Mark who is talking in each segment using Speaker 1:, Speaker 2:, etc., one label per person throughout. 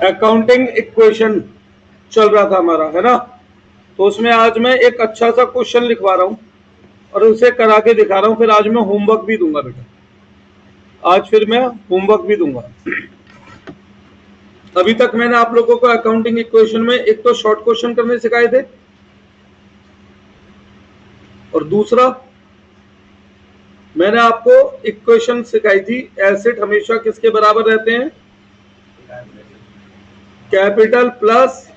Speaker 1: Accounting equation चल रहा था हमारा, है ना। तो उसमें आज मैं एक अच्छा सा क्वेश्चन लिखवा रहा हूं और उसे करा के दिखा रहा हूं। फिर आज मैं होमवर्क भी दूंगा बेटा, आज फिर मैं होमवर्क भी दूंगा। अभी तक मैंने आप लोगों को अकाउंटिंग इक्वेशन में एक तो शॉर्ट क्वेश्चन करने सिखाए थे, और दूसरा मैंने आपको इक्वेशन सिखाई थी, एसेट हमेशा किसके बराबर रहते हैं, कैपिटल प्लस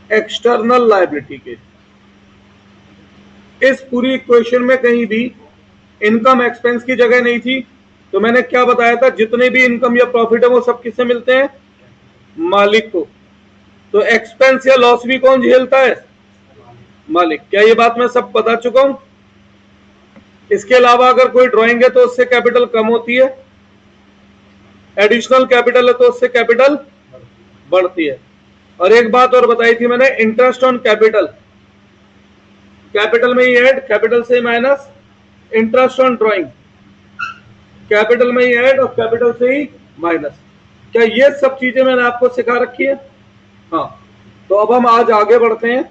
Speaker 1: एक्सटर्नल लायबिलिटी के। इस पूरी इक्वेशन में कहीं भी इनकम एक्सपेंस की जगह नहीं थी। तो मैंने क्या बताया था, जितने भी इनकम या प्रॉफिट है वो सब किससे मिलते हैं, मालिक को। तो एक्सपेंस या लॉस भी कौन झेलता है, मालिक। क्या ये बात मैं सब बता चुका हूं। इसके अलावा अगर कोई ड्राइंग है तो उससे कैपिटल कम होती है, एडिशनल कैपिटल है तो उससे कैपिटल बढ़ती है। और एक बात और बताई थी मैंने, इंटरेस्ट ऑन कैपिटल, कैपिटल में ही ऐड, कैपिटल से minus, interest on drawing capital में ही ऐड और कैपिटल से ही माइनस। क्या ये सब चीजें मैंने आपको सिखा रखी है। हाँ, तो अब हम आज आगे बढ़ते हैं।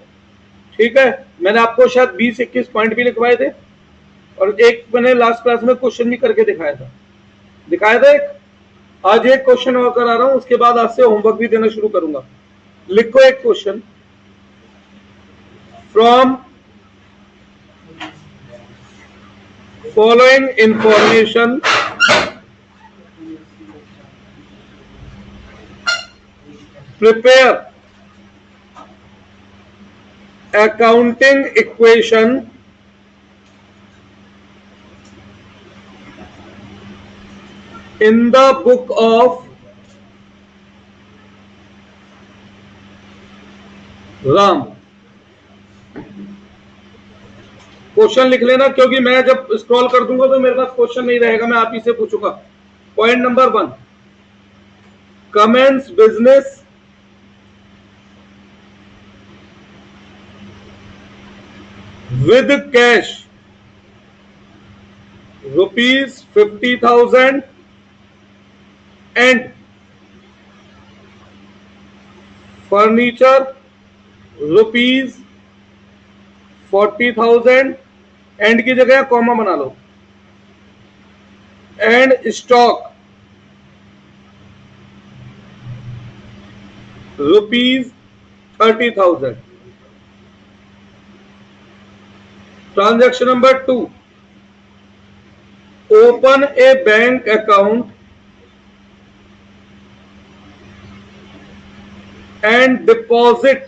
Speaker 1: ठीक है, मैंने आपको शायद 20-21 पॉइंट भी लिखवाए थे और एक मैंने लास्ट क्लास में क्वेश्चन भी करके दिखाया था एक। आज एक क्वेश्चन और करा रहा हूं, उसके बाद आज से होमवर्क भी देना शुरू करूंगा। लिखो एक question, from following information prepare accounting equation in the book of Ram. Question लिख लेना, क्योंकि मैं जब स्क्रॉल कर दूंगा तो मेरे पास क्वेश्चन नहीं रहेगा, मैं आप ही से पूछूंगा। Point number 1, commence business with cash ₹50,000 and furniture ₹40,000, and की जगह कॉमा बना लो, and stock ₹30,000। Transaction number 2, open a bank account and deposit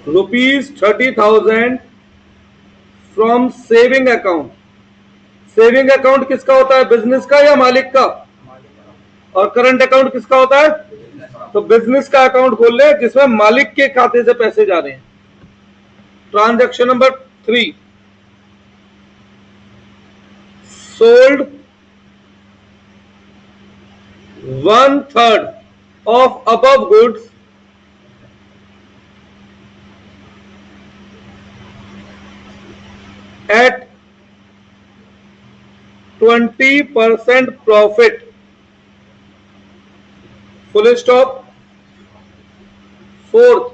Speaker 1: ₹30,000 from saving account। Saving account किसका होता है, बिजनेस का या मालिक का, और करंट अकाउंट किसका होता है, तो बिजनेस का अकाउंट खोल ले जिसमें मालिक के खाते से पैसे जा रहे हैं। Transaction number 3, sold 1/3 of above goods at 20% profit, full stop। 4th,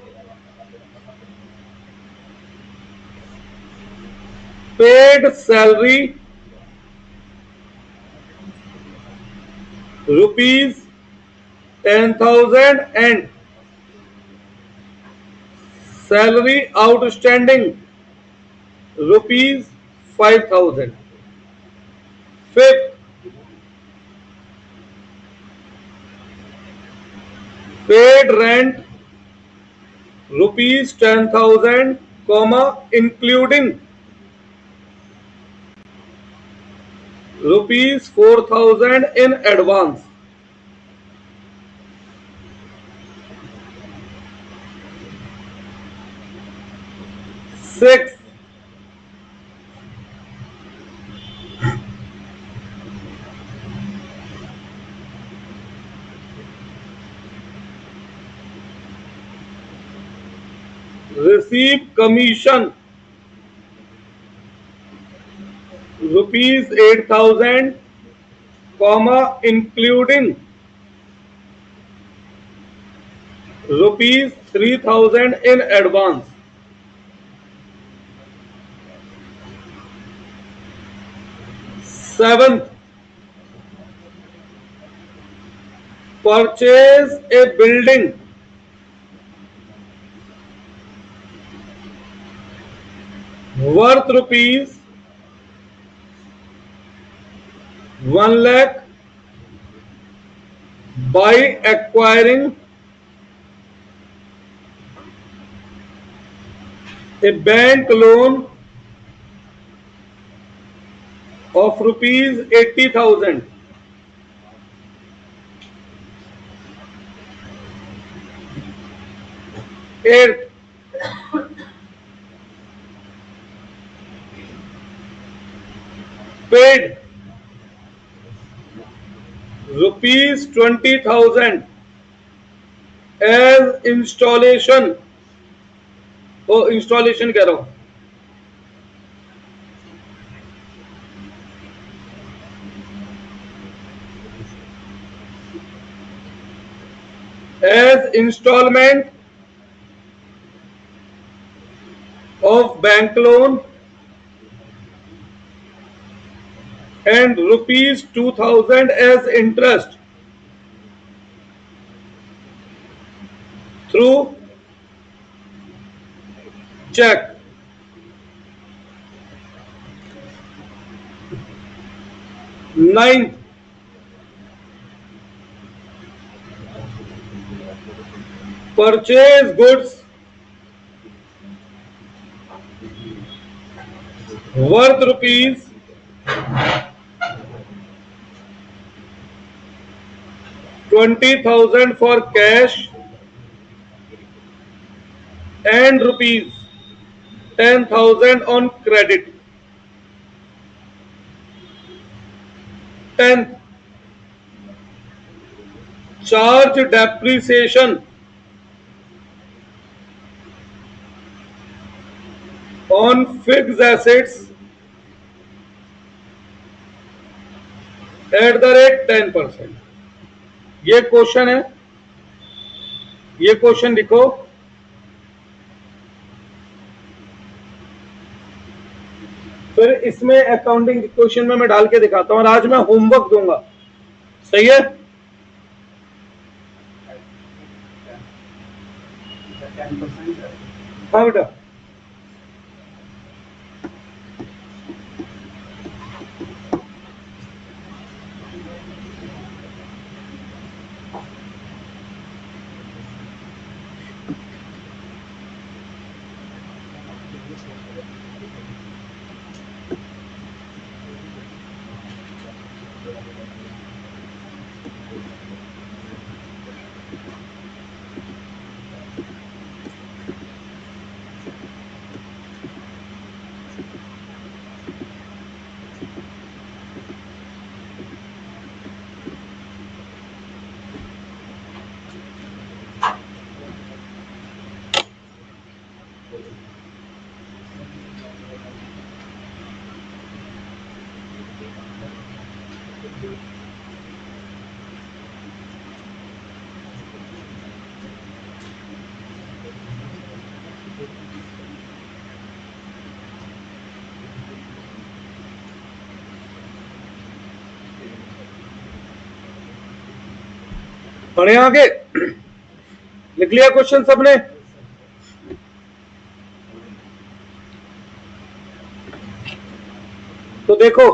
Speaker 1: paid salary ₹10,000 and salary outstanding ₹5,000। 5th, paid rent ₹10,000, including ₹4,000 in advance। 6th, receive commission ₹8,000, comma including rupees 3000 in advance. Seventh, purchase a building worth rupees 1 lakh by acquiring a bank loan of rupees 80,000. Eighth, paid rupees 20,000 as installation. Installation कह रहा हूं, as installment of bank loan and rupees 2000 as interest through check. Ninth, purchase goods worth rupees 20,000 for cash and rupees 10,000 on credit. 10th, charge depreciation on fixed assets at the rate 10%. ये question है, ये question लिखो। फिर इसमें accounting question में मैं डाल के दिखाता हूं और आज मैं होमवर्क दूंगा, सही है? हाँ बेटा, पढ़े आगे? लिख लिया क्वेश्चन सबने? तो देखो,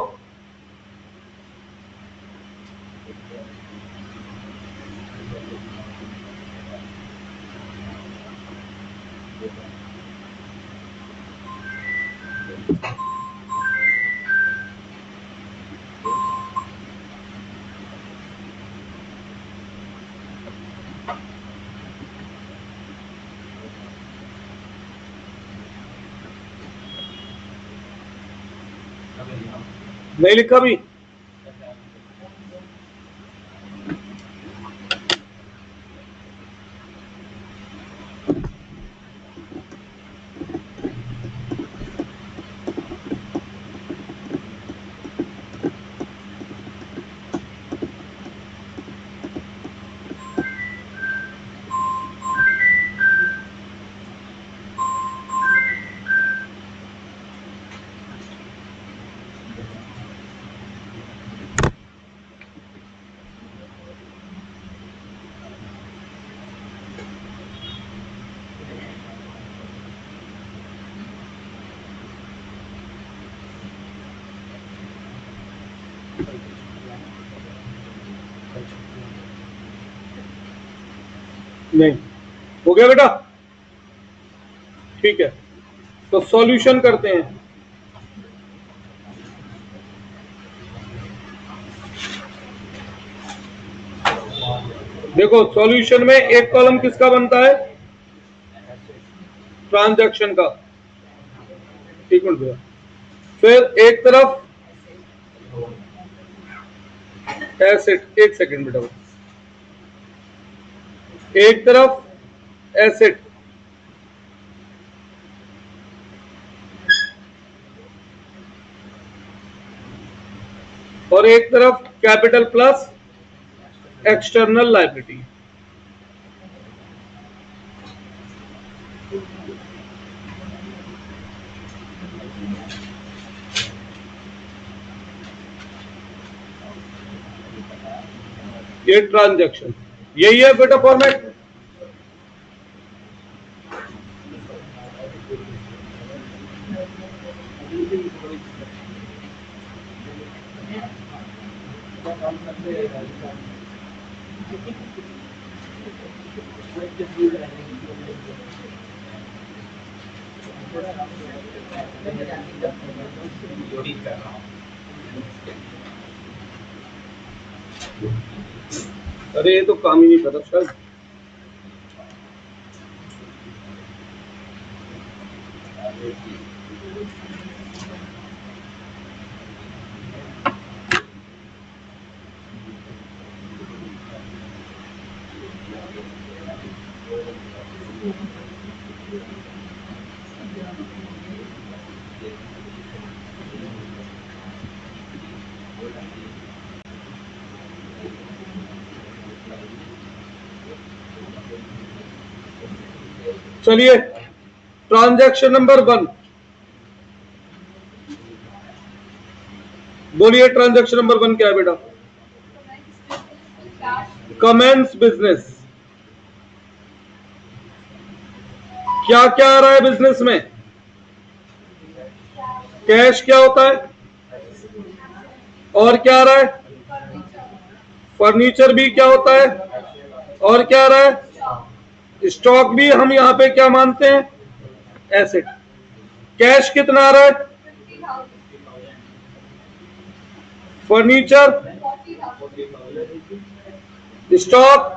Speaker 1: नहीं लिखा भी? नहीं हो गया बेटा, ठीक है। तो सॉल्यूशन करते हैं। देखो सॉल्यूशन में एक कॉलम किसका बनता है, ट्रांजैक्शन का, ठीक है। फिर एक तरफ एसेट, एक सेकंड बेटा, एक तरफ एसेट और एक तरफ कैपिटल प्लस एक्सटर्नल लायबिलिटी। ये ट्रांजैक्शन, यही है बेटा फॉर्मेट। अरे ये तो काम ही नहीं कर रहा शायद। चलिए ट्रांजैक्शन नंबर 1 बोलिए, ट्रांजैक्शन नंबर 1 क्या है बेटा? Commence business. क्या क्या आ रहा है बिजनेस में? कैश क्या होता है और क्या आ रहा है? फर्नीचर भी क्या होता है और क्या आ रहा है? स्टॉक भी हम यहां पे क्या मानते हैं? एसेट। कैश कितना आ रहा है? Furniture, stock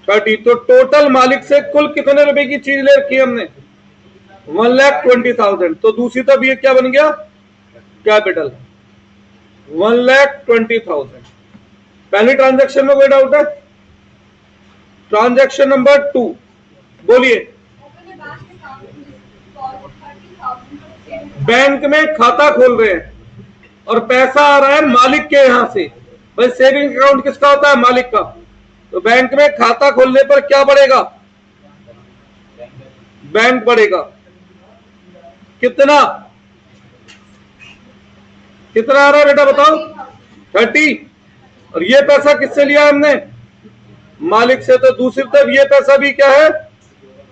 Speaker 1: 30। तो टोटल मालिक से कुल कितने रुपए की चीज ले रखी है हमने? 1,20,000। तो दूसरी तरफ ये क्या बन गया? कैपिटल 1,20,000। पहली ट्रांजैक्शन में कोई डाउट है? ट्रांजैक्शन नंबर 2 बोलिए। बैंक में खाता खोल रहे हैं और पैसा आ रहा है मालिक के यहां से। भाई सेविंग अकाउंट किसका होता है? मालिक का। तो बैंक में खाता खोलने पर क्या बढ़ेगा? बैंक बढ़ेगा। कितना कितना आ रहा है बेटा बताओ? 30। और ये पैसा किससे लिया हमने? मालिक से। तो दूसरी तरफ ये पैसा भी क्या है?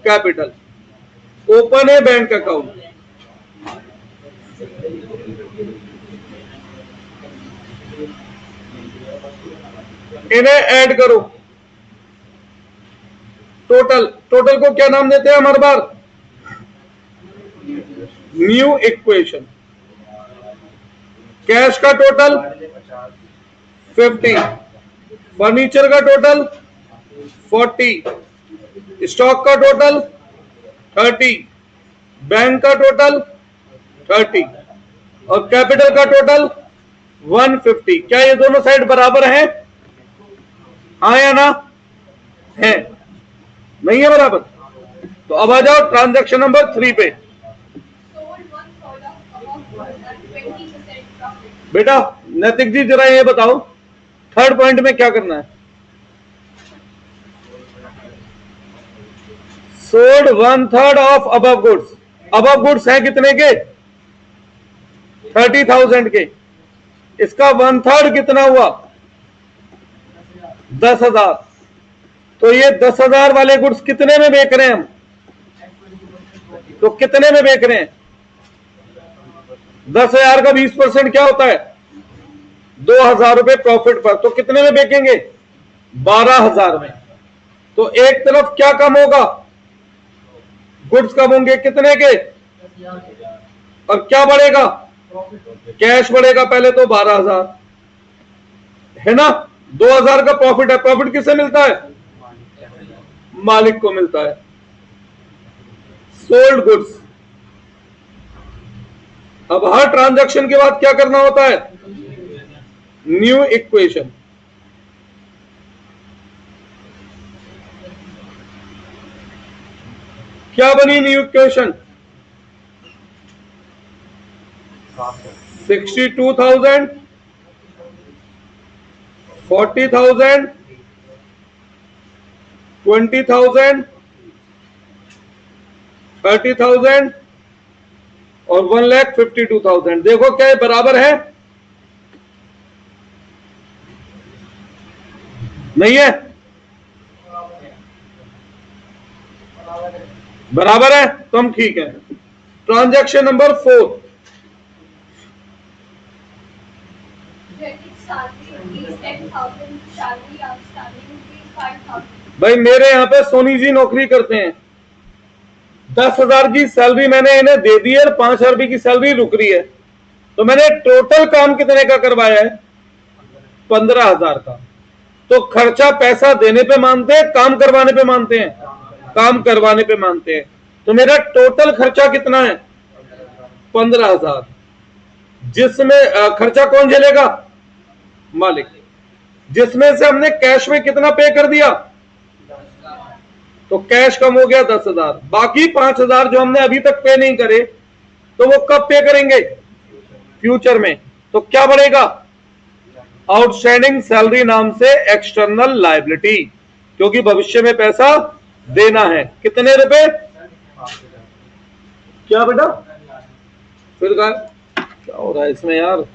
Speaker 1: कैपिटल। ओपन है बैंक अकाउंट। इन्हें ऐड करो। टोटल को क्या नाम देते हैं हम हर बार? New equation. कैश का टोटल 50, फर्नीचर का टोटल 40, स्टॉक का टोटल 30, बैंक का टोटल 30 और कैपिटल का टोटल 150। क्या ये दोनों साइड बराबर हैं? हाँ या ना? है? नहीं है बराबर? तो अब आ जाओ ट्रांजैक्शन नंबर 3 पे। बेटा नैतिक जी जरा ये बताओ, थर्ड पॉइंट में क्या करना है? Sold 1/3 of above goods. Above goods है कितने के? 30,000 के। इसका 1/3 कितना हुआ? 10,000। तो ये 10,000 वाले गुड्स कितने में बेच रहे हैं हम? तो कितने में बेच रहे हैं? 10,000 का 20% क्या होता है? 2,000 रुपए प्रॉफिट पर, तो कितने में बेचेंगे? 12,000 में। तो एक तरफ क्या कम होगा? गुड्स कम होंगे कितने के? और क्या बढ़ेगा? कैश बढ़ेगा। पहले तो 12,000 है ना, 2,000 का प्रॉफिट है। प्रॉफिट किससे मिलता है? मालिक को मिलता है। Sold goods. अब हर ट्रांजैक्शन के बाद क्या करना होता है? New equation. क्या बनी न्यू इक्वेशन? 62,000, 40,000, 20,000, 30,000 और 1,52,000। देखो क्या ये बराबर है? नहीं है? बराबर है तो हम ठीक है। Transaction number 4। भाई मेरे यहाँ पे सोनी जी नौकरी करते हैं, 10,000 की सैलरी मैंने इन्हें दे दी है, 5,000 रुपए की सैलरी रुक रही है, तो मैंने टोटल काम कितने का करवाया है? 15,000 का। तो खर्चा पैसा देने पे मानते हैं, काम करवाने पे मानते हैं? काम करवाने पे मानते हैं। तो मेरा टोटल खर्चा कितना है? 15,000। जिसमें खर्चा कौन झेलेगा? मालिक। जिसमें से हमने कैश में कितना पे कर दिया? तो कैश कम हो गया 10,000। बाकी 5,000 जो हमने अभी तक पे नहीं करे, तो वो कब पे करेंगे? फ्यूचर में। तो क्या बढ़ेगा? आउटस्टैंडिंग सैलरी नाम से एक्सटर्नल लायबिलिटी, क्योंकि भविष्य में पैसा देना है। कितने रुपए? क्या बेटा? फिर क्या हो रहा है इसमें यार?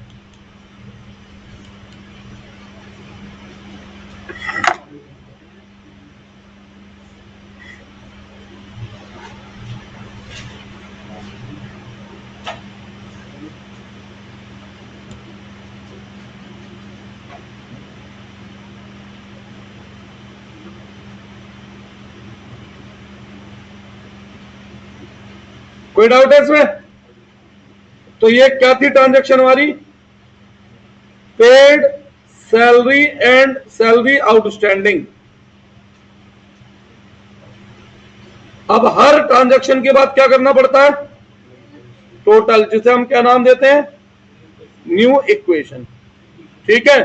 Speaker 1: कोई डाउट है इसमें? तो ये क्या थी ट्रांजैक्शन हमारी? Paid salary and salary outstanding. अब हर ट्रांजैक्शन के बाद क्या करना पड़ता है? टोटल, जिसे हम क्या नाम देते हैं? New equation. ठीक है।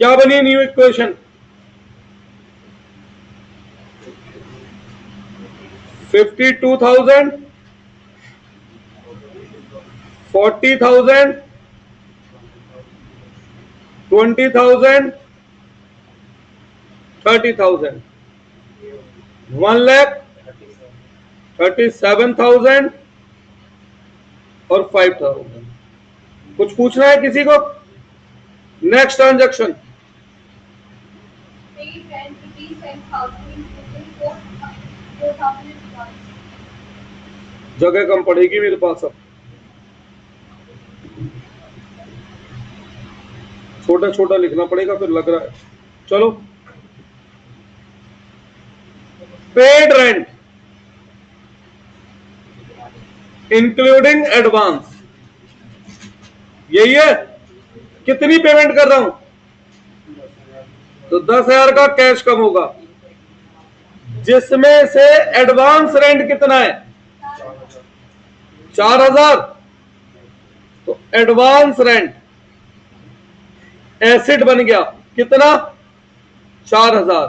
Speaker 1: क्या बनी न्यू इक्वेशन? 52,000, 40,000, 20,000, 30,000, 1,37,000 और 5,000। कुछ पूछना है किसी को? Next transaction. जगह कम पड़ेगी मेरे पास, अब छोटा छोटा लिखना पड़ेगा फिर लग रहा है। चलो, पेड रेंट इंक्लूडिंग एडवांस, यही है। कितनी पेमेंट कर रहा हूं? तो 10,000 का कैश कम होगा, जिसमें से एडवांस रेंट कितना है? 4,000। तो एडवांस रेंट एसिड बन गया कितना? 4,000।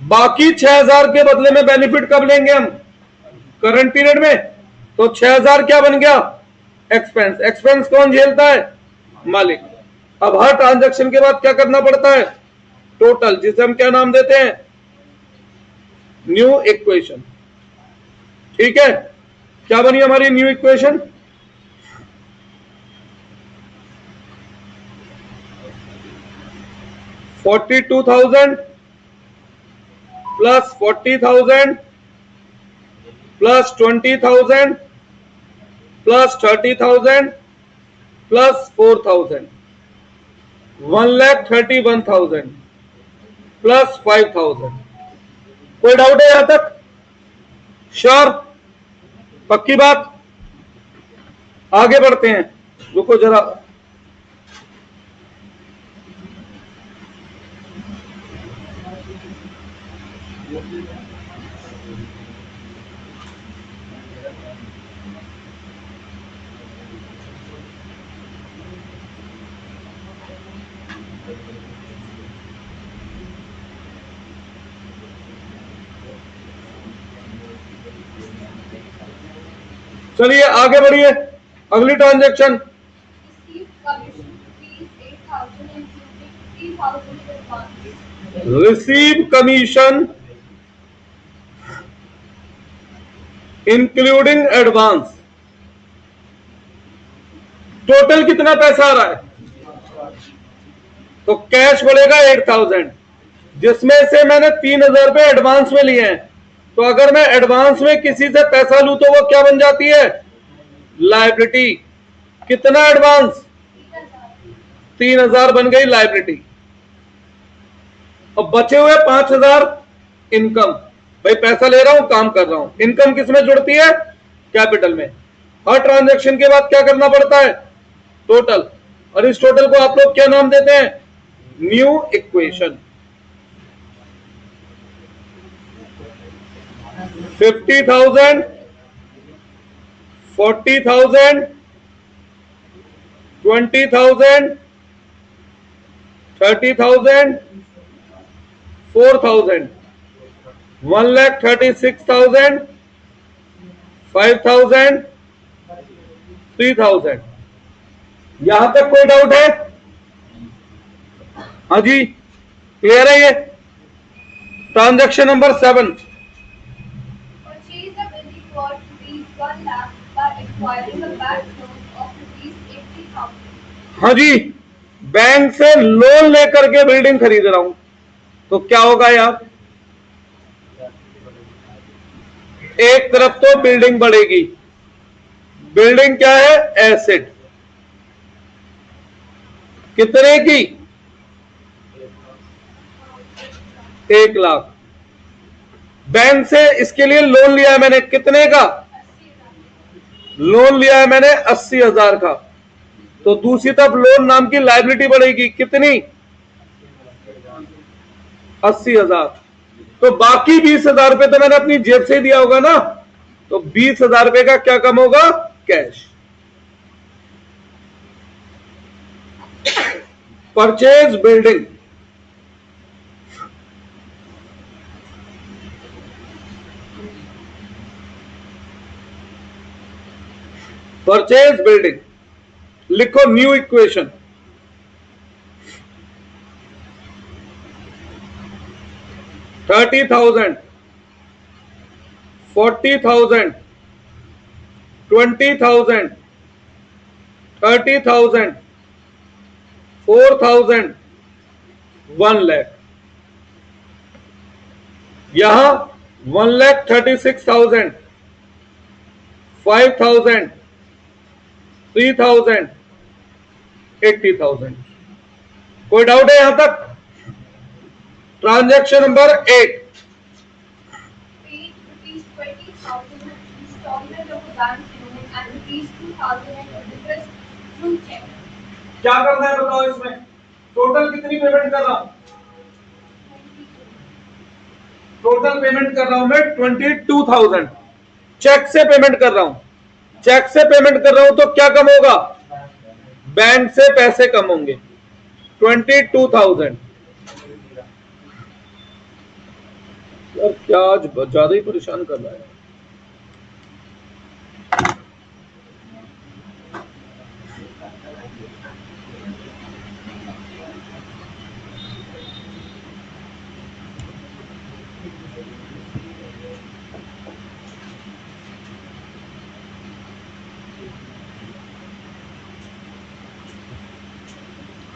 Speaker 1: बाकी 6,000 के बदले में बेनिफिट कब लेंगे हम? करंट पीरियड में। तो 6,000 क्या बन गया? एक्सपेंस। एक्सपेंस कौन झेलता है? मालिक। अब हर ट्रांजैक्शन के बाद क्या करना पड़ता है? टोटल, जिसे हम क्या नाम देते हैं? New equation. ठीक है। क्या बनी हमारी new equation? 42,000 plus 40,000 plus 20,000 plus 30,000 plus 4,000। 1,31,000 plus 5,000। कोई डाउट है यहां तक? श्योर? पक्की बात? आगे बढ़ते हैं, रुको जरा। चलिए आगे बढ़िए, अगली transaction. Receive commission including advance. Total कितना पैसा आ रहा है? तो कैश बढ़ेगा 8,000, जिसमें से मैंने 3,000 रुपए एडवांस में लिए हैं। तो अगर मैं एडवांस में किसी से पैसा लूं तो वो क्या बन जाती है? लायबिलिटी। कितना एडवांस? 3,000 बन गई लायबिलिटी। अब बचे हुए 5,000 इनकम। भाई पैसा ले रहा हूं, काम कर रहा हूं, इनकम किसमें जुड़ती है? कैपिटल में। हर ट्रांजैक्शन के बाद क्या करना पड़ता है? टोटल। और इस टोटल को आप लोग क्या नाम देते हैं? New equation. 50,000, 40,000, 20,000, 30,000, 4,000, 1,36,000, 5,000, 3,000। यहां तक कोई डाउट है? हाँ जी, क्लियर है ये? Transaction number 7। हाँ जी, बैंक से लोन लेकर के बिल्डिंग खरीद रहा हूं, तो क्या होगा यार? एक तरफ तो बिल्डिंग बढ़ेगी। बिल्डिंग क्या है? एसेट। कितने की? 1,00,000। बैंक से इसके लिए लोन लिया है मैंने, कितने का? लोन लिया है मैंने 80,000 का। तो दूसरी तरफ लोन नाम की लायबिलिटी बढ़ेगी, कितनी? 80,000। तो बाकी 20,000 रुपए तो मैंने अपनी जेब से दिया होगा ना, तो 20,000 रुपए का क्या कम होगा? Cash. Purchase building. Purchase building लिखो, न्यू इक्वेशन। 30,000, 40,000, 20,000, 30,000, 4,000, 1,00,000। यहां 1,36,000, 5,000, 3,000, 80,000। कोई डाउट है यहां तक? Transaction number 8। क्या करना है बताओ इसमें? टोटल कितनी पेमेंट कर रहा हूं? टोटल पेमेंट कर रहा हूं मैं 22,000। चेक से पेमेंट कर रहा हूं। चेक से पेमेंट कर रहा हूं तो क्या कम होगा? बैंक से पैसे कम होंगे। 22,000। यार क्या आज ज्यादा ही परेशान कर रहा है।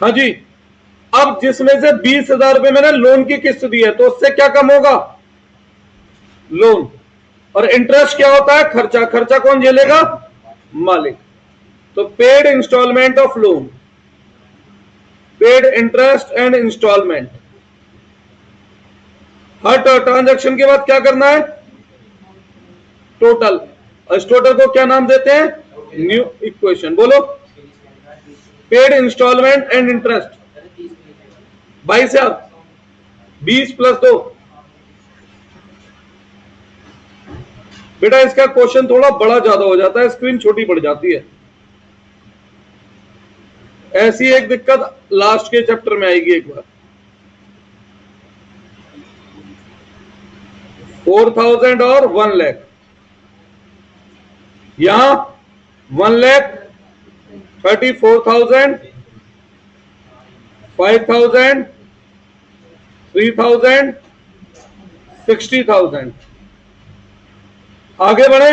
Speaker 1: हाँ जी, अब जिसमें से 20,000 रुपए मैंने लोन की किस्त दी है, तो उससे क्या कम होगा? लोन। और इंटरेस्ट क्या होता है? खर्चा। खर्चा कौन झेलेगा? मालिक। तो paid instalment of loan. Paid interest and instalment. हर ट्रांजैक्शन के बाद क्या करना है? टोटल। इस टोटल को क्या नाम देते हैं? New equation. बोलो। Paid instalment and interest 22,000, 20 + 2। बेटा इसका क्वेश्चन थोड़ा बड़ा ज्यादा हो जाता है, स्क्रीन छोटी पड़ जाती है। ऐसी एक दिक्कत लास्ट के चैप्टर में आएगी एक बार। 4,000 और 1 लाख। यहां 1 लाख 34,000, 5,000, 3,000, 60,000। आगे बढ़े।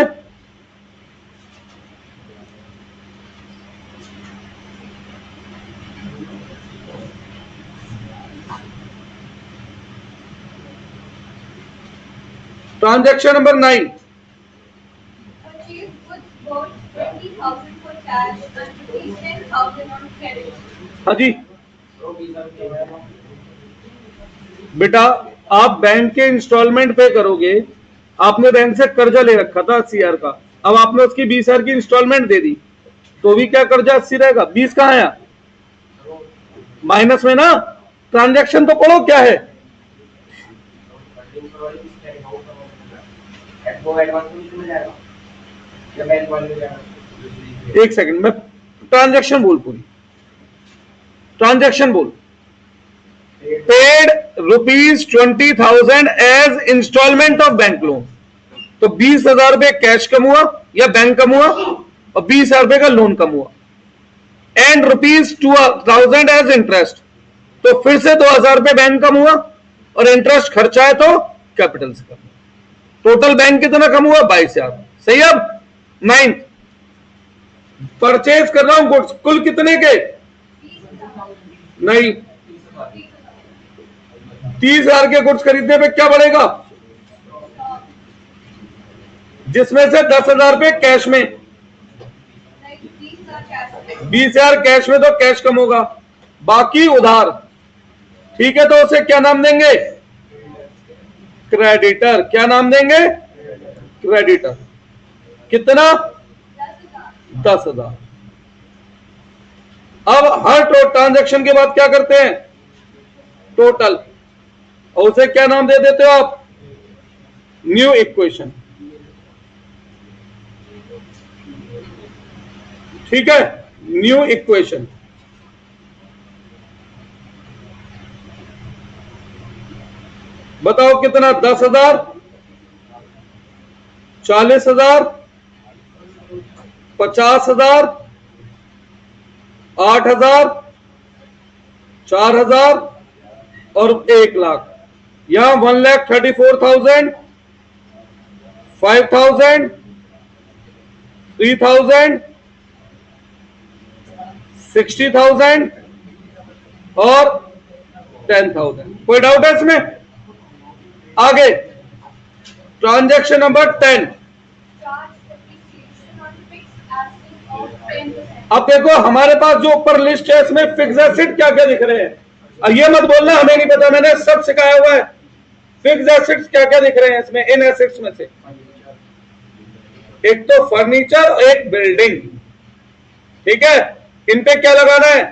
Speaker 1: Transaction number 9।
Speaker 2: Purchase goods worth 20,000 for cash and rupees 10,000 on credit.
Speaker 1: हाँ जी बेटा, आप बैंक के इंस्टॉलमेंट पे करोगे। आपने बैंक से कर्जा ले रखा था 80,000 का, अब आपने उसकी 20,000 की इंस्टॉलमेंट दे दी, तो भी क्या कर्जा 80 रहेगा? 20 कहां आया? माइनस में ना। ट्रांजैक्शन तो पढ़ो क्या है। एक सेकंड, मैं ट्रांजैक्शन बोल पूरी। ट्रांजैक्शन बोल। Paid ₹20,000 as instalment of bank loan. तो 20,000 रुपए कैश कम हुआ या बैंक कम हुआ, और 20,000 रुपए का लोन कम हुआ। एंड ₹2,000 एज इंटरेस्ट, तो फिर से 2,000 रुपए बैंक कम हुआ, और इंटरेस्ट खर्चा है तो कैपिटल से कम। टोटल बैंक कितना कम हुआ? 22,000। सही। अब 9 परचेज कर रहा हूं गुड्स, कुल कितने के? नहीं, 30,000 के गुड्स खरीदने पे क्या बढ़ेगा? जिसमें से 10,000 रुपए कैश में, 20,000 कैश में, तो कैश कम होगा, बाकी उधार। ठीक है, तो उसे क्या नाम देंगे? क्रेडिटर। क्या नाम देंगे? क्रेडिटर। कितना? 10,000। अब हर ट्रांजैक्शन के बाद क्या करते हैं? टोटल। और उसे क्या नाम दे देते हो आप? New equation. ठीक है, न्यू इक्वेशन। बताओ कितना? 10,000, 40,000, 50,000, 8,000, 4,000 और 1 लाख। यहां 1,34,000, 5,000, 3,000, 60,000 और 10,000। कोई डाउट है इसमें? आगे ट्रांजैक्शन नंबर 10। अब देखो हमारे पास जो ऊपर लिस्ट है इसमें फिक्स एसेट क्या क्या दिख रहे हैं। अब ये मत बोलना हमें नहीं पता, मैंने सब सिखाया हुआ है। फिक्स एसेट्स क्या क्या दिख रहे हैं इसमें? इन एसेट्स में से एक तो फर्नीचर, एक बिल्डिंग। ठीक है, इन पे क्या लगाना है?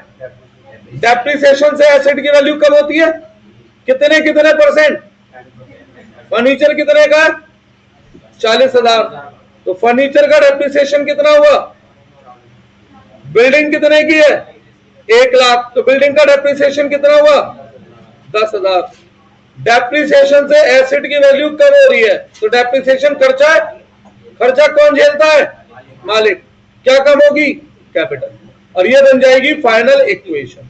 Speaker 1: डेप्रिसिएशन से एसेट की वैल्यू कम होती है। कितने कितने %? फर्नीचर कितने का? 40,000। तो फर्नीचर का डेप्रिसिएशन कितना हुआ? बिल्डिंग कितने की है? 1 लाख। तो बिल्डिंग का डेप्रिसिएशन कितना हुआ? 10,000। डेप्रिसिएशन से एसेट की वैल्यू कम हो रही है, तो डेप्रिसिएशन खर्चा है। खर्चा कौन झेलता है? मालिक। क्या कम होगी? कैपिटल। और ये बन जाएगी फाइनल इक्वेशन।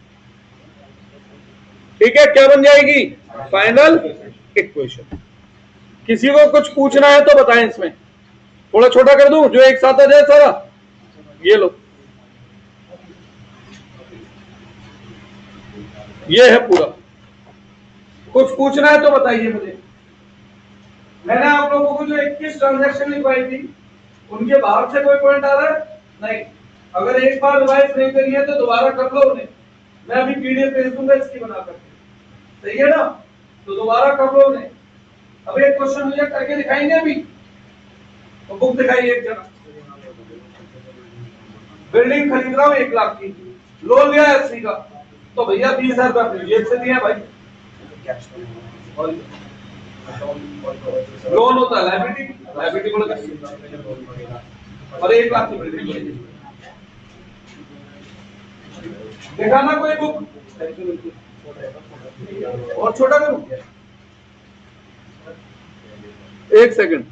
Speaker 1: ठीक है, क्या बन जाएगी? Final equation. किसी को कुछ पूछना है तो बताएं। इसमें थोड़ा छोटा कर दूं जो एक साथ आ जाए सारा। ये लो, ये है पूरा। कुछ पूछना है तो बताइए मुझे। मैंने आप लोगों को जो 21 ट्रांजैक्शन लिखवाई थी उनके बाहर से कोई पॉइंट आ रहा है? नहीं। अगर एक बार रिवाइज नहीं करी है तो दोबारा कर लो उन्हें। मैं अभी पीडीएफ भेज दूंगा इसकी बना करके, सही है ना? तो दोबारा कर लो ने। अब एक क्वेश्चन मुझे करके दिखाएंगे अभी, तो बुक दिखाइए एक जना। बिल्डिंग खरीद रहा हूँ 1 लाख की, लोन लिया 80 का, तो भैया 20,000 रुपये अपनी जेब से दिए भाई। लोन होता है लायबिलिटी, लायबिलिटी बोला और 1 लाख की बिल्डिंग दिखाना कोई बुक और छोटा करूं, 1 सेकंड।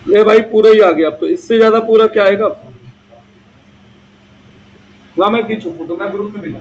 Speaker 1: ये भाई पूरा ही आ गया, अब तो इससे ज्यादा पूरा क्या आएगा? वहां मैं खींचू फोटो, मैं ग्रुप में मिला।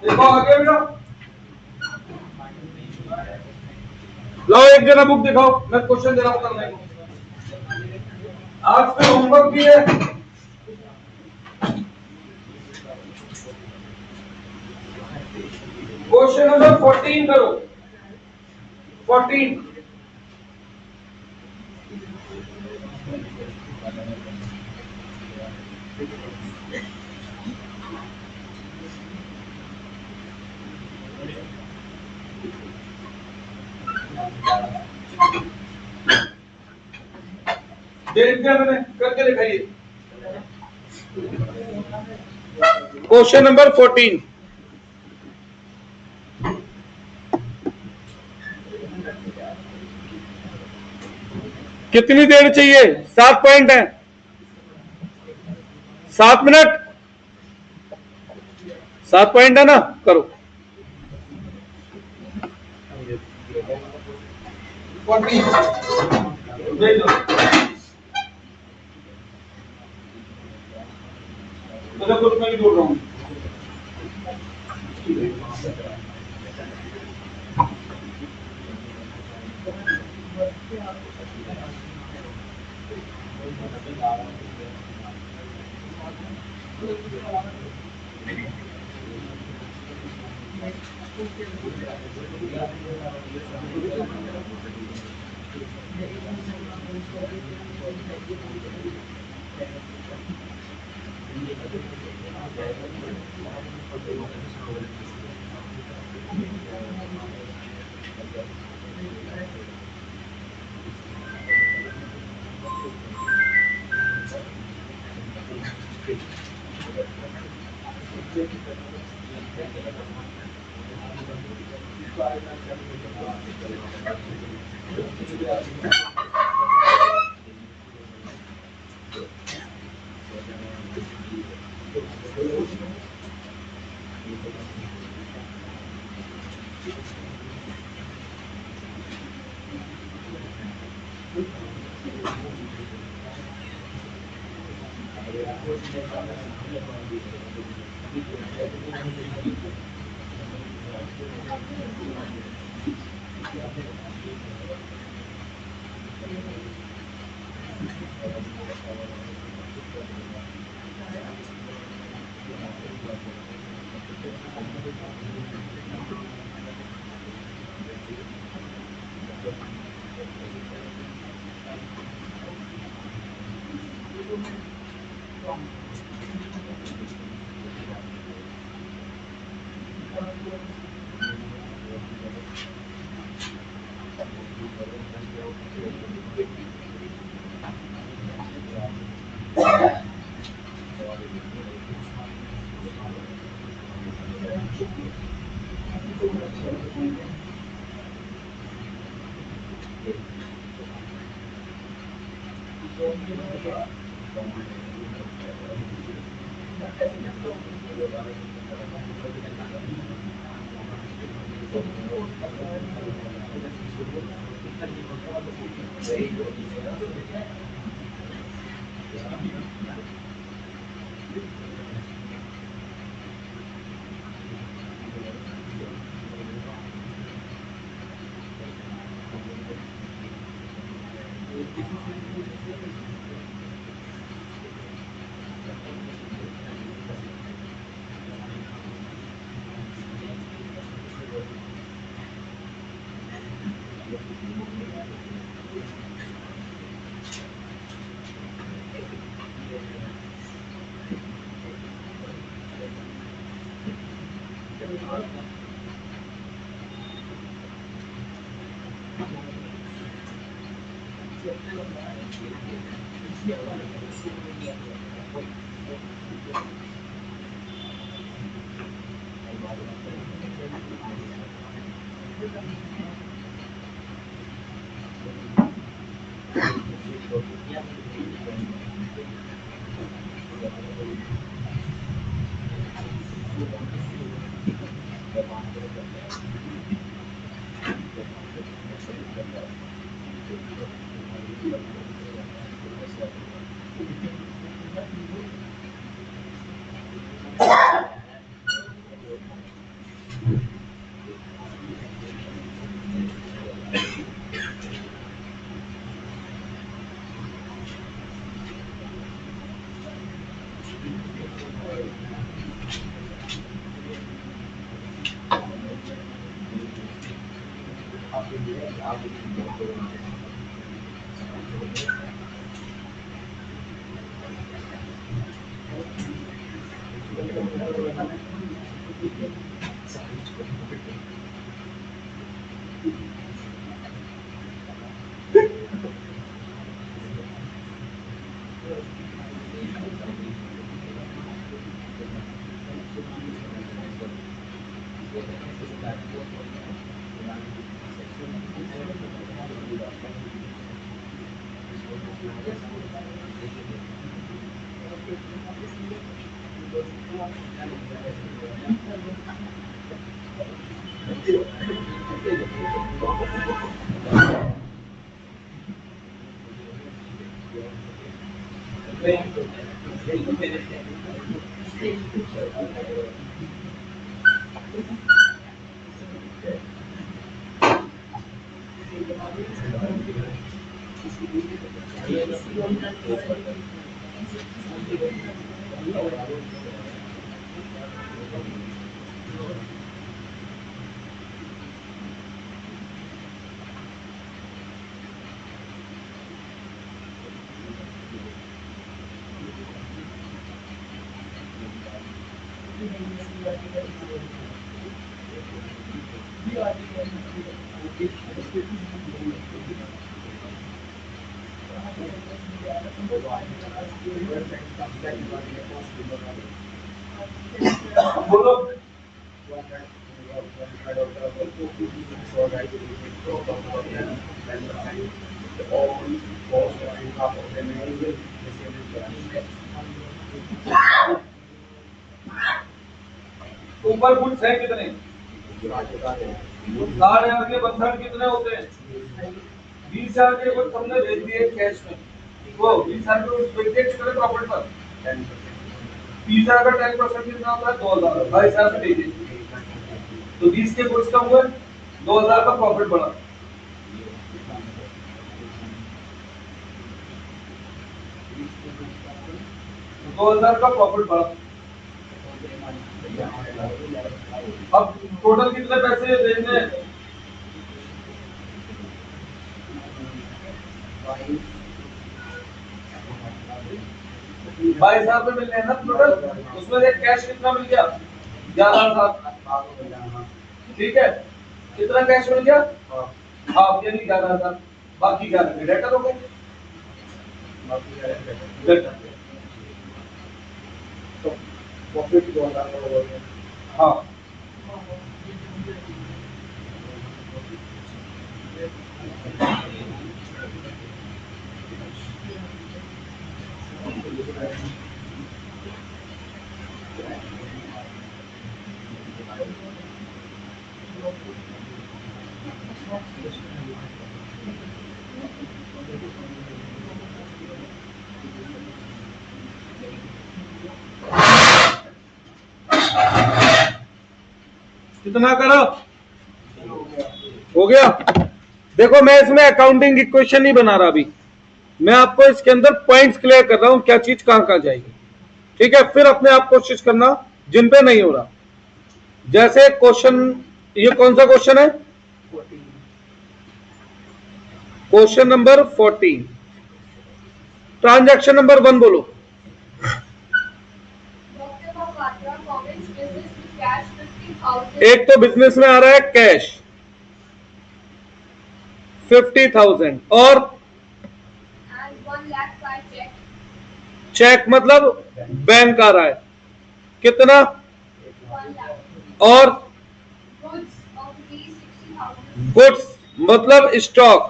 Speaker 1: देखो आगे बेटा, लाओ एक जना बुक दिखाओ, मैं क्वेश्चन दे रहा हूं करने को। आज फिर होमवर्क भी है। क्वेश्चन नंबर 14 करो, 14। देख दिया मैंने, करके दिखाइए। क्वेश्चन नंबर 14, कितनी देर चाहिए? 7 पॉइंट है, 7 मिनट, 7 पॉइंट है ना, करो। 14 भेज दो, तो ग्रुप में भी जोड़ रहा हूँ। बोलो। ऊपर गुड्स है कितने? 60,000 के बंधन कितने होते हैं? 20,000 के कुछ हमने भेज दिए कैश में, वो 20,000 के कुछ भेज दिए कितने प्रॉफिट पर? 30,000 का 10% कितना होता है? 2,000। 22,000 भेजे तो 20 के गुड्स कम हुए, 2,000 का प्रॉफिट बढ़ा। 2,000 का प्रॉफिट बढ़ा। अब टोटल कितने पैसे भेजने हैं? 22,000 रुपये मिल रहे हैं ना टोटल। उसमें से कैश कितना मिल गया? 11,000। ठीक है, कितना कैश मिल गया? हाफ यानी 11,000। बाकी 11 डेटर हो गए। प्रॉफिट 2,000 हाँ। कितना करो? हो गया। देखो मैं इसमें अकाउंटिंग इक्वेशन नहीं बना रहा अभी, मैं आपको इसके अंदर पॉइंट्स क्लियर कर रहा हूं क्या चीज कहां कहां जाएगी। ठीक है, फिर अपने आप कोशिश करना जिन पे नहीं हो रहा। जैसे क्वेश्चन, ये कौन सा क्वेश्चन है? क्वेश्चन नंबर 14, ट्रांजैक्शन नंबर 1 बोलो।
Speaker 2: Dr. Bhavatra comments business with cash 50,000
Speaker 1: एक तो बिजनेस में आ रहा है कैश 50,000 और
Speaker 2: and 1 lakh by check.
Speaker 1: Check मतलब बैंक आ रहा है कितना
Speaker 2: 1 lakh.
Speaker 1: और
Speaker 2: Goods of rupees 60,000.
Speaker 1: गुड्स मतलब स्टॉक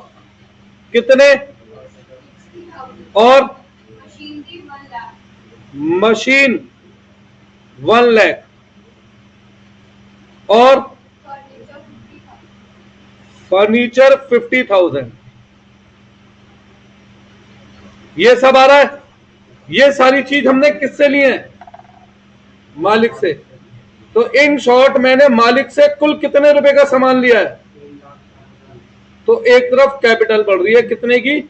Speaker 1: कितने
Speaker 2: 60,000.
Speaker 1: और
Speaker 2: Machinery 1 lakh.
Speaker 1: मशीन 1 लाख और
Speaker 2: Furniture 50,000.
Speaker 1: फर्नीचर 50,000। ये सब आ रहा है। ये सारी चीज हमने किससे ली है? मालिक से। तो इन शॉर्ट मैंने मालिक से कुल कितने रुपए का सामान लिया है? तो एक तरफ कैपिटल बढ़ रही है कितने की?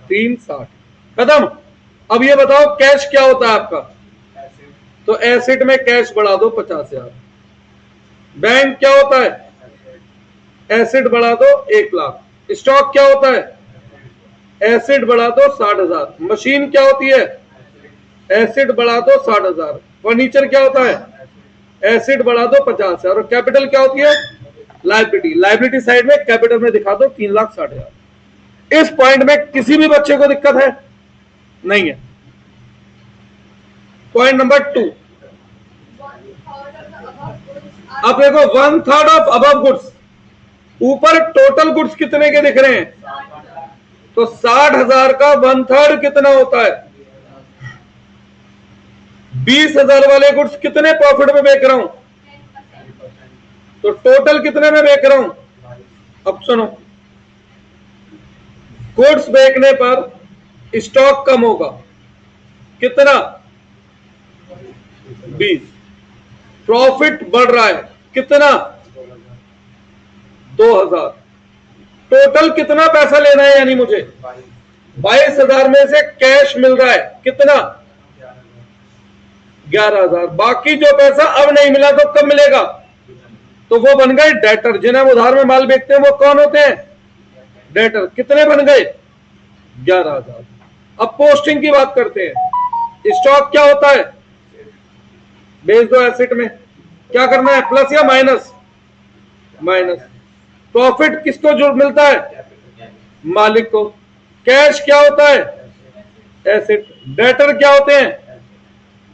Speaker 1: 360। खत्म। अब ये बताओ कैश क्या होता है आपका? तो एसेट में कैश बढ़ा दो 50,000। बैंक क्या होता है? एसेट बढ़ा दो 1 लाख। स्टॉक क्या होता है? एसेट बढ़ा दो 60,000। मशीन क्या होती है? एसेट बढ़ा दो 60,000। फर्नीचर क्या होता है? एसेट बढ़ा दो 50,000। और कैपिटल क्या होती है? लायबिलिटी। लायबिलिटी साइड में कैपिटल में दिखा दो 3,60,000। इस पॉइंट में किसी भी बच्चे को दिक्कत है? नहीं है। Point number 2,
Speaker 2: 1/3 of the above goods are
Speaker 1: अब देखो 1/3 ऑफ अबव गुड्स, ऊपर टोटल गुड्स कितने के दिख रहे हैं?
Speaker 2: 60,000.
Speaker 1: तो 60,000 का 1/3 कितना होता है? 20,000 वाले गुड्स कितने प्रॉफिट में बेच रहा हूं?
Speaker 2: 10%.
Speaker 1: तो टोटल कितने में बेच रहा हूं? अब सुनो, गुड्स बेचने पर स्टॉक कम होगा कितना? 20। प्रॉफिट बढ़ रहा है कितना? 2,000। टोटल कितना पैसा लेना है? यानी मुझे 22,000 में से कैश मिल रहा है कितना? 11,000। बाकी जो पैसा अब नहीं मिला तो कब मिलेगा? तो वो बन गए डेटर। जिन्हें हम उधार में माल बेचते हैं वो कौन होते हैं? डेटर। कितने बन गए? 11,000। अब पोस्टिंग की बात करते हैं। स्टॉक क्या होता है? बेच दो एसेट में। क्या करना है? प्लस या माइनस? माइनस। प्रॉफिट किसको जो मिलता है? मालिक को। कैश क्या होता है? एसेट। डेटर क्या होते हैं?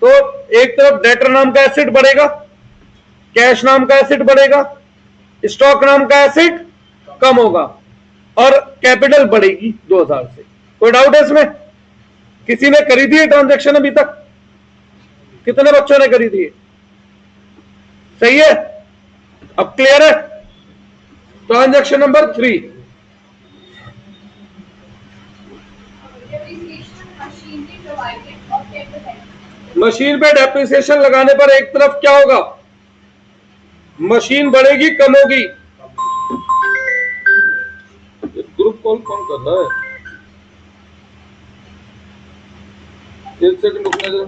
Speaker 1: तो एक तरफ डेटर नाम का एसेट बढ़ेगा, कैश नाम का एसेट बढ़ेगा, स्टॉक नाम का एसेट कम होगा और कैपिटल बढ़ेगी 2,000 से। कोई डाउट है इसमें? किसी ने करी थी ट्रांजैक्शन अभी तक? कितने बच्चों ने करी थी? सही है। अब क्लियर है? Transaction number 3,
Speaker 2: Depreciation machinery provided of 10%.
Speaker 1: Machine पे डेप्रिसिएशन लगाने पर एक तरफ क्या होगा? मशीन बढ़ेगी कम होगी? ग्रुप कॉल कौन कर रहा है? एक सेकंड रुकने दो।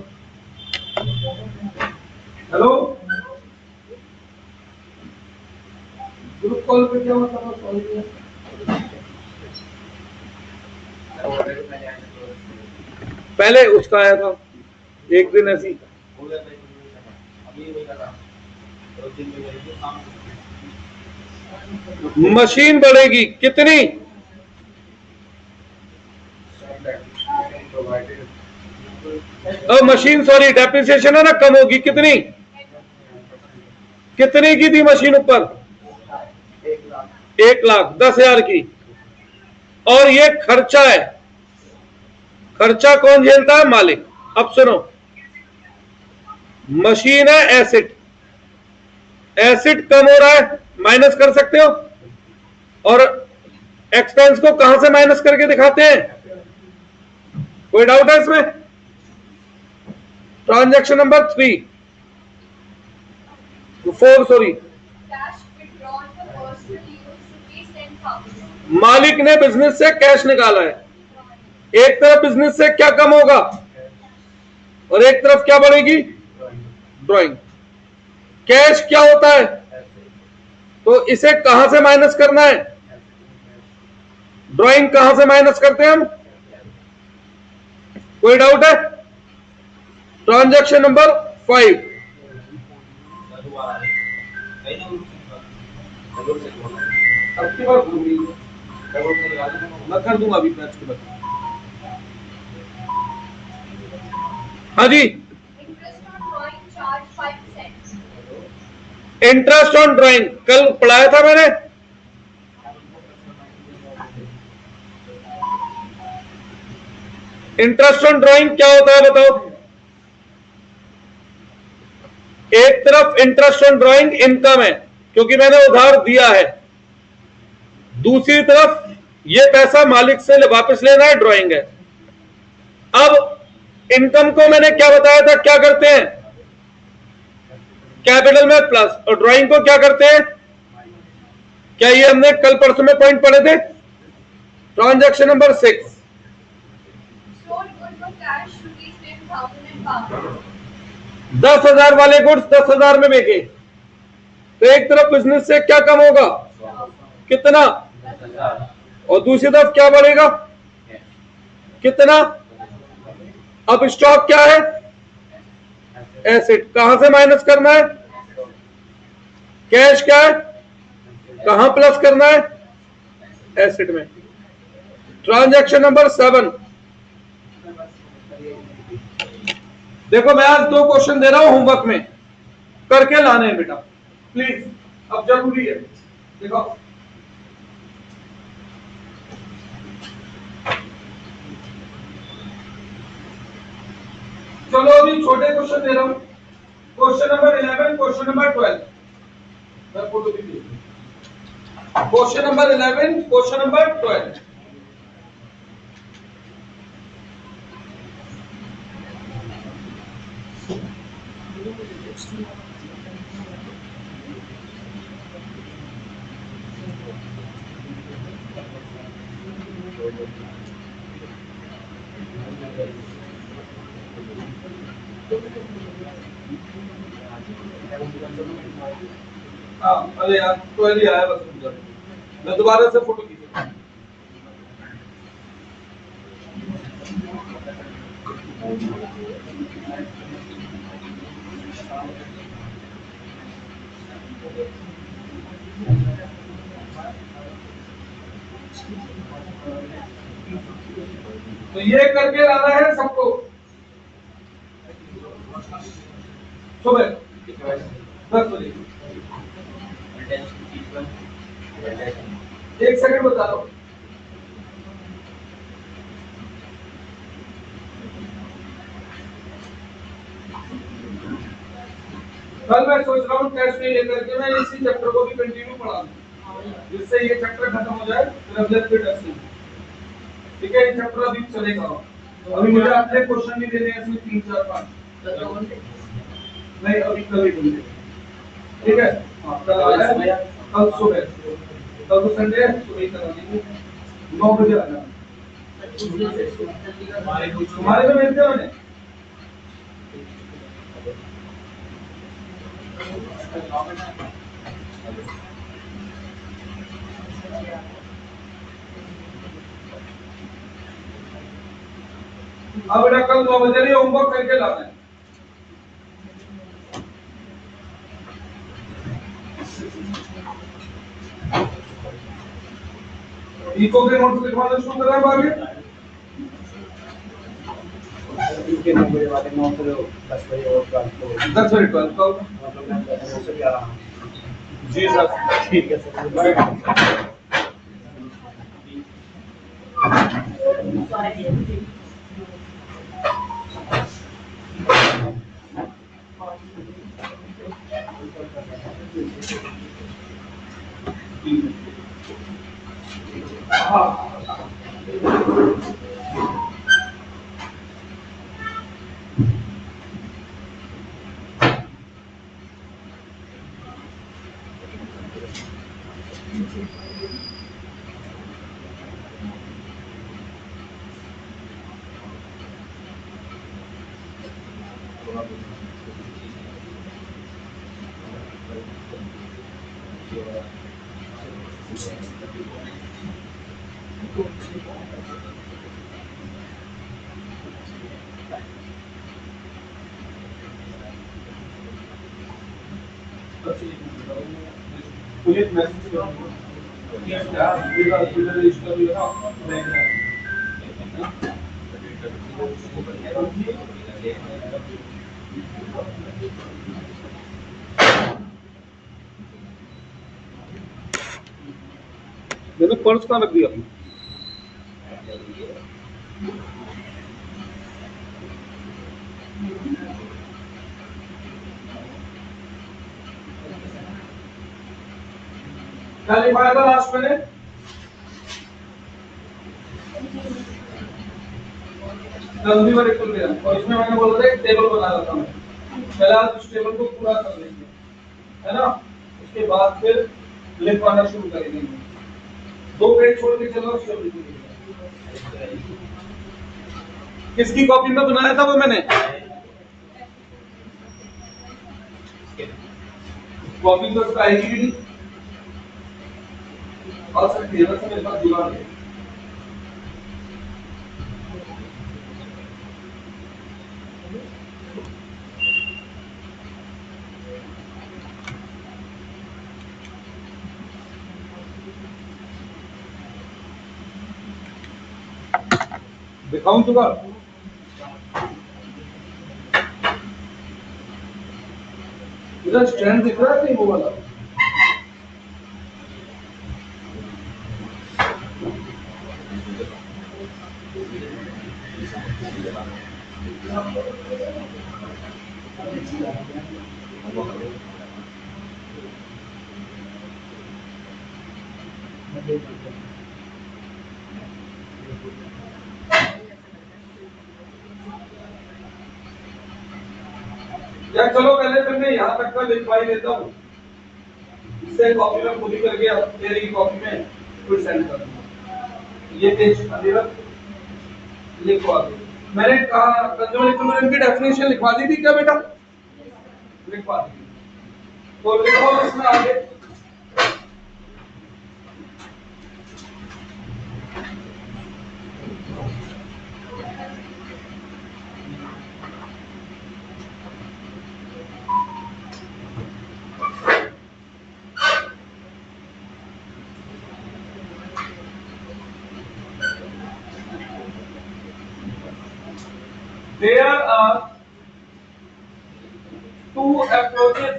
Speaker 1: हेलो, ग्रुप कॉल पे क्या मतलब? पहले उसका आया था एक दिन ऐसी। मशीन बढ़ेगी कितनी? मशीन सॉरी डेप्रिसिएशन है ना, कम होगी कितनी? कितने की थी मशीन ऊपर? 1,10,000 की। और ये खर्चा है। खर्चा कौन झेलता है? मालिक। अब सुनो, मशीन है एसेट, एसेट कम हो रहा है, माइनस कर सकते हो। और एक्सपेंस को कहां से माइनस करके दिखाते हैं? कोई डाउट है इसमें? Transaction number 3, 4 sorry,
Speaker 2: cash withdrawn for personal use rupees 10,000.
Speaker 1: मालिक ने बिजनेस से कैश निकाला है। एक तरफ बिजनेस से क्या कम होगा और एक तरफ क्या बढ़ेगी, ड्राइंग। कैश क्या होता है, तो इसे कहां से माइनस करना है, ड्राइंग कहां से माइनस करते हैं हम, कोई डाउट है? ट्रांजैक्शन नंबर 5, मैं कर दूंगा अभी बैच के बाद। हाँ जी,
Speaker 2: Interest on drawing charge 5%.
Speaker 1: Interest on drawing कल पढ़ाया था मैंने, इंटरेस्ट ऑन ड्राइंग क्या होता है बताओ। एक तरफ इंटरेस्ट ऑन ड्राइंग इनकम है क्योंकि मैंने उधार दिया है, दूसरी तरफ ये पैसा मालिक से वापस लेना है, ड्राइंग है। अब इनकम को मैंने क्या बताया था, क्या करते हैं, कैपिटल में प्लस, और ड्राइंग को क्या करते हैं, क्या ये हमने कल परसों में पॉइंट पढ़े थे? Transaction number 6,
Speaker 2: Sold good for cash rupees 10,000 and pound.
Speaker 1: 10,000 वाले गुड्स 10,000 में बेचे, तो एक तरफ बिजनेस से क्या कम होगा, कितना, और दूसरी तरफ क्या बढ़ेगा, कितना। अब स्टॉक क्या है, एसेट, कहां से माइनस करना है, कैश क्या है, कहां प्लस करना है, एसेट में। ट्रांजैक्शन नंबर 7, देखो मैं आज 2 क्वेश्चन दे रहा हूं होमवर्क में, करके लाने हैं बेटा प्लीज, अब जरूरी है। देखो चलो अभी छोटे क्वेश्चन दे रहा हूं, क्वेश्चन नंबर 11, क्वेश्चन नंबर 12, मैं फोटो भी दे, क्वेश्चन नंबर 11, क्वेश्चन नंबर 12। हाँ अरे यार 12 ही आया बस, मुझे मैं दोबारा से फोटो खींचूंगा। तो ये करके लाना है सबको सुबह 10 बजे। 1 सेकंड बता रहा हूं, कल मैं सोच रहा हूँ टेस्ट नहीं लेकर के मैं इसी चैप्टर को भी कंटिन्यू पढ़ा दूं, जिससे ये चैप्टर खत्म हो जाए, फिर अगले फिर टेस्ट नहीं। ठीक है, ये चैप्टर अभी चलेगा, अभी मुझे अपने क्वेश्चन भी देने हैं इसमें 3 4 5 नहीं, अभी कल ही दूंगे। ठीक है, कल आ जाए, कल सुबह, कल तो संडे है, सुबह करा देंगे 9 बजे आना। तुम्हारे में भेज दिया मैंने, अब बेटा कल 9 बजे ही होमवर्क करके लाना है। इको के नोट्स लिखवाना शुरू करें आगे,
Speaker 3: के 9 बजे वाले 9 से 10 बजे और
Speaker 1: 10 बजे 12 का जी सर,
Speaker 3: ठीक है सर।
Speaker 1: पुलिस मैसेज रजिस्टर भी है ना मैंने पर्स कहाँ रख दिया? क्या लिखवाया था लास्ट मैंने? कंज्यूमर इक्विलिब्रियम, और इसमें मैंने बोला था एक टेबल बना रहा था मैं। पहले आप उस टेबल को पूरा कर लेंगे, है ना? उसके बाद फिर लिखवाना शुरू करेंगे। 2 पेज छोड़ के चलो उसको लिखेंगे। किसकी कॉपी में बनाया था वो मैंने? कॉपी तो उसका आएगी भी नहीं। और सर टेबल से मेरे पास जुगाड़ है। दिखाऊं जुगाड़? इधर स्टैंड दिख रहा है नहीं वो वाला? या चलो पहले फिर मैं यहाँ तक का लिखवाई देता हूँ, इससे कॉपी में खुद ही करके तेरी कॉपी में फिर सेंड कर दूंगा। ये पेज अंधेरा लिखवा दे। मैंने कहा कंज्यूमर इक्विलिब्रियम की डेफिनेशन लिखवा दी थी क्या बेटा? लिखवा दी। तो लिखो इसमें आगे। There are 2 approaches.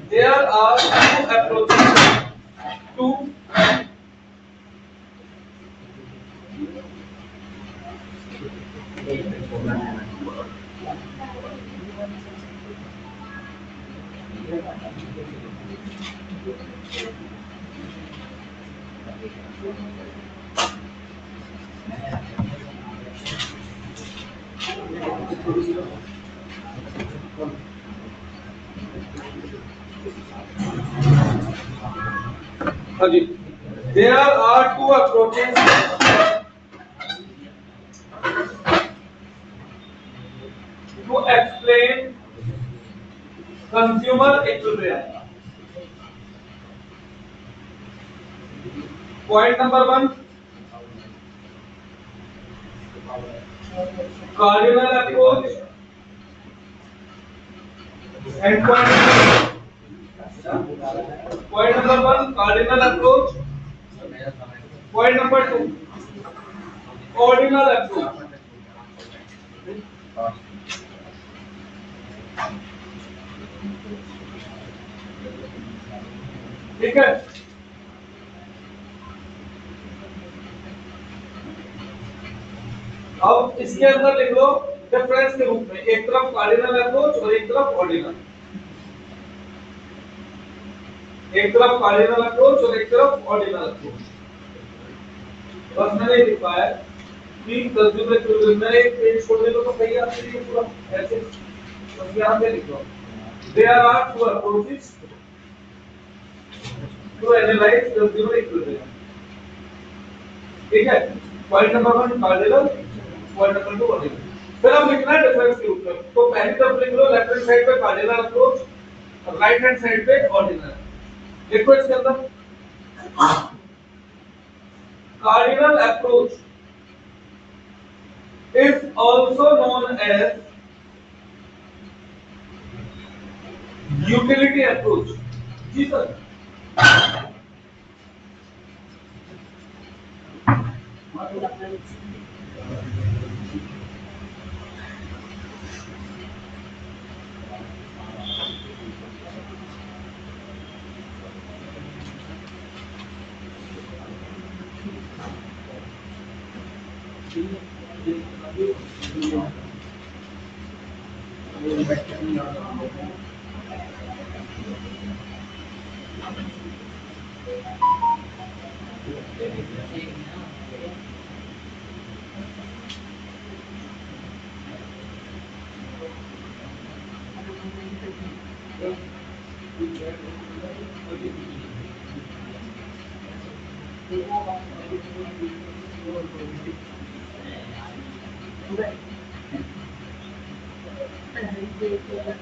Speaker 1: There are 2 approaches to हाँ जी, there are 2 approaches to explain consumer equilibrium. Point number 1, cardinal approach, and point number 1 cardinal approach, point number 2 ordinal approach. ठीक है? अब इसके अंदर लिख लो डिफरेंस के रूप में, एक तरफ कार्डिनल अप्रोच और एक तरफ ऑर्डिनल। एक तरफ कार्डिनल अप्रोच और एक तरफ ऑर्डिनल अप्रोच। बस मैंने लिखा है कि कंज्यूमर इक्विलिब्रियम में एक पेज छोड़ने को तो सही आंसर है पूरा ऐसे, बस यहां पे लिख लो there are 2 approaches to analyse consumer equilibrium. ठीक है? Point number 1 cardinal, point number 2 ordinal. फिर हम लिखना है डिफरेंस के रूप में। तो पहली तरफ लिख लो लेफ्ट हैंड साइड पे कार्डिनल अप्रोच और राइट हैंड साइड पे ऑर्डिनल। लिखो इसके अंदर cardinal approach is also known as utility approach। जी सर।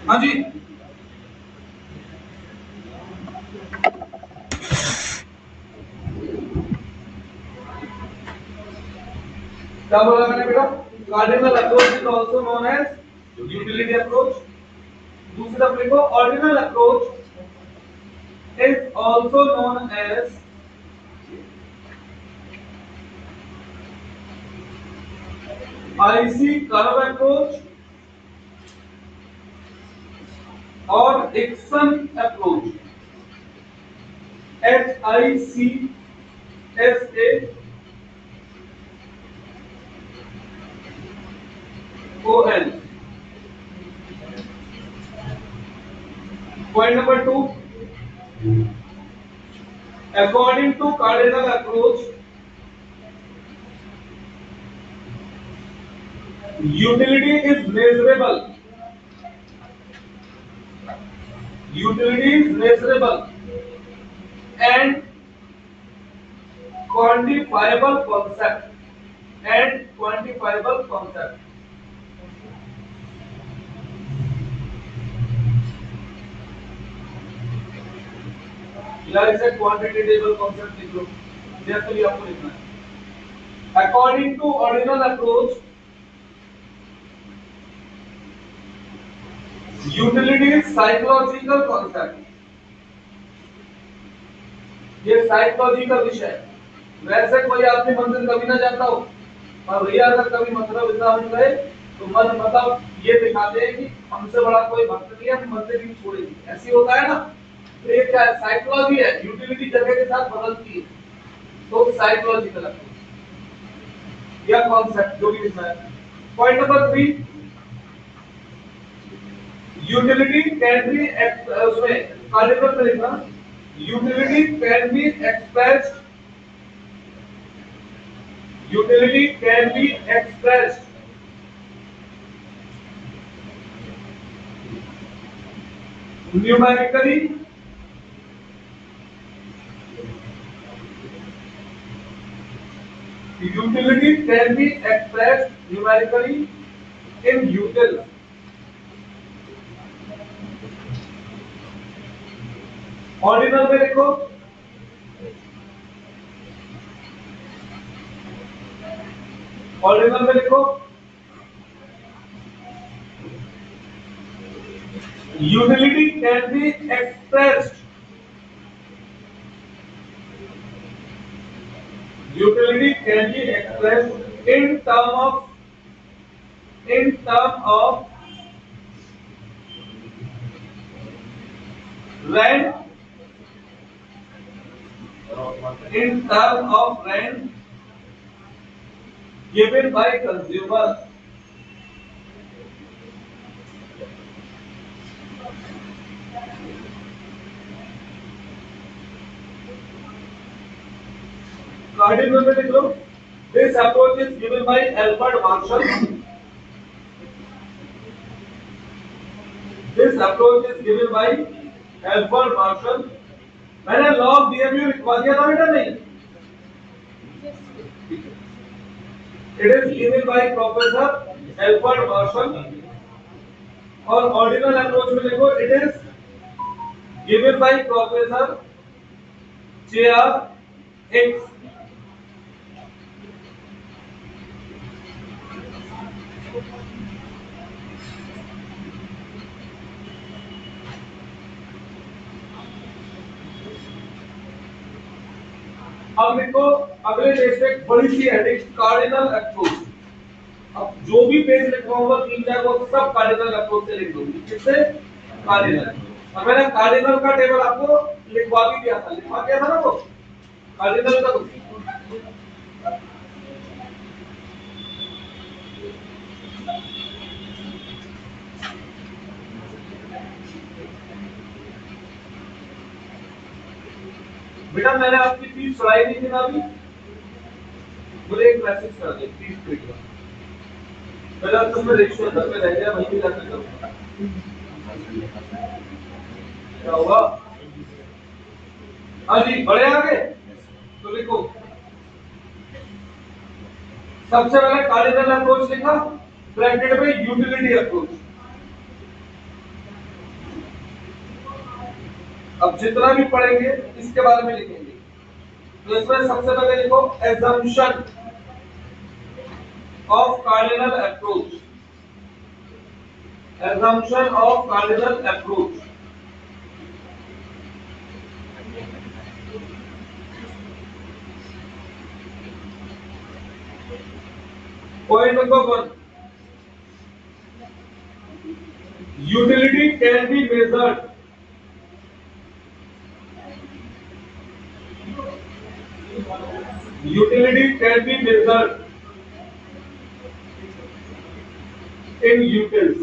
Speaker 1: हाँ जी क्या बोला मैंने बेटा? Cardinal approach is also known as utility approach. दूसरी तरफ लिखो ordinal approach is also known as IC curve approach और डिक्सन approach. HICSAON। Point number 2, according to cardinal approach, utility is measurable। Utility is measurable and quantifiable concept। And quantifiable concept। Here is a quantitative concept लिख लो। Carefully आपको लिखना है। According to ordinal approach, utility is psychological concept। ये psychological विषय है। वैसे कोई आदमी मंदिर कभी ना जाता हो और भैया अगर कभी मथुरा वृंदावन गए तो मन मतलब ये दिखाते हैं कि हमसे बड़ा कोई भक्त नहीं है, हम मंदिर ही छोड़ेंगे। ऐसी होता है ना। तो ये क्या है? साइकोलॉजी है। यूटिलिटी जगह के साथ बदलती है तो साइकोलॉजिकल अप्रोच या कॉन्सेप्ट जो भी लिखना है। Point number 3, utility can be उसमें कार्डिनल में लिखना utility can be expressed numerically in util। Ordinal में लिखो utility can be expressed in term of rent given by consumer। Cardinal में लिख लो this approach is given by Albert Marshall। मैंने log DMU लिखवा दिया था बेटा नहीं? It is given by Professor Alfred Marshall. और ऑर्डिनल अप्रोच में देखो, it is given by Professor J.R. Hicks. अब देखो अगले पेज पे एक बड़ी सी हेडिंग, कार्डिनल अप्रोच। अब जो भी पेज लिखवाऊंगा 3-4 वो सब कार्डिनल अप्रोच से लिख दूंगी। किससे? कार्डिनल। और मैंने कार्डिनल का टेबल आपको लिखवा भी दिया था ना वो कार्डिनल का। बेटा मैंने आपकी फीस चढ़ाई नहीं थी ना अभी, मुझे एक मैसेज कर दे फीस पे। पहले तुम रजिस्टर घर पे रह गया, वहीं भी जाकर करूंगा। क्या हुआ? हाँ जी, बड़े आगे तो लिखो। सबसे पहले कार्डिनल अप्रोच लिखा, ब्रैकेट में यूटिलिटी अप्रोच। अब जितना भी पढ़ेंगे इसके बारे में लिखेंगे। तो इसमें सबसे पहले लिखो assumption of cardinal approach. Assumption of cardinal approach. Point number 1. Utility can be measured. Utility can be measured in utils.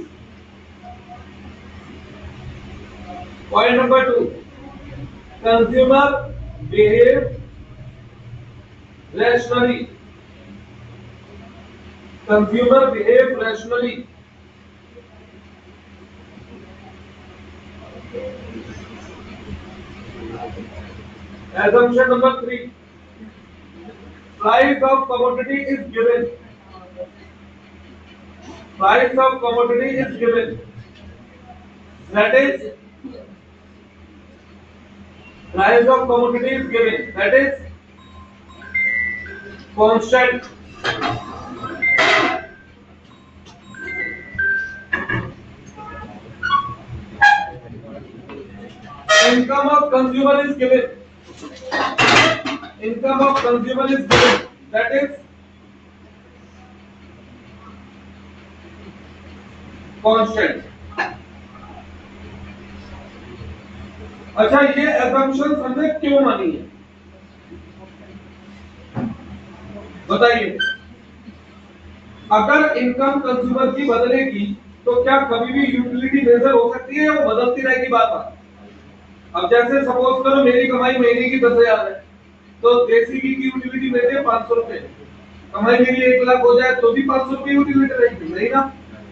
Speaker 1: Point number 2. Consumer behave rationally. Consumer behave rationally. Assumption number 3. Price of commodity is given. Price of commodity is given. That is, price of commodity is given. That is constant. Income of consumer is given. Income of consumer is given. That is constant. अच्छा, ये assumptions हमने क्यों मानी है बताइए। अगर income consumer की बदलेगी तो क्या कभी भी यूटिलिटी मेजर हो सकती है या वो बदलती रहेगी बार बार? अब जैसे सपोज करो मेरी कमाई महीने की 10,000 है, तो देसी घी की यूटिलिटी मेरे 500 रुपए, कमाई मेरी 1 लाख हो जाए तो भी 500 रुपए यूटिलिटी रहेगी, नहीं ना?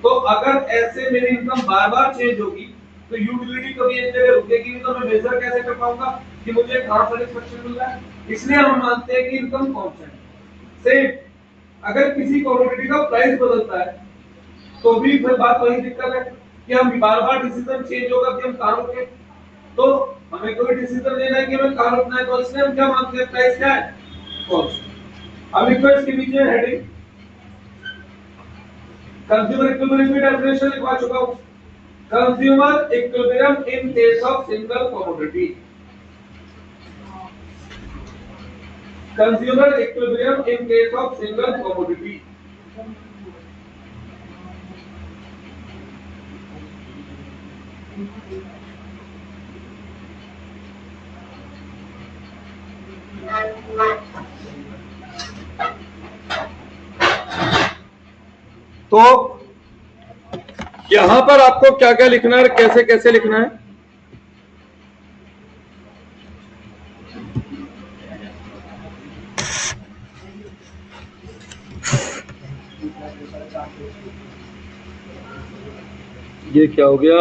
Speaker 1: तो अगर ऐसे मेरी इनकम बार बार चेंज होगी तो यूटिलिटी कभी एक जगह रुकेगी नहीं, तो मैं मेजर कैसे कर पाऊंगा कि मुझे कहां सेटिस्फेक्शन मिल रहा है? इसलिए हम मानते हैं कि इनकम कांस्टेंट। सेम अगर किसी कमोडिटी का प्राइस बदलता है तो भी फिर बात वही दिक्कत है कि हम बार बार डिसीजन चेंज होगा कि हम कहां रुके। तो हमें कोई डिसीजन लेना है कि हमें कहां रुकना है, तो इसलिए हम क्या मानते हैं? प्राइस क्या है? कांस्टेंट। अब लिखो इसके नीचे हेडिंग, कंज्यूमर इक्विलिब्रियम की डेफिनेशन लिखवा चुका हूं। Consumer equilibrium in case of single commodity. Consumer equilibrium in case of single commodity. तो यहां पर आपको क्या क्या लिखना है, कैसे कैसे लिखना है? ये क्या हो गया?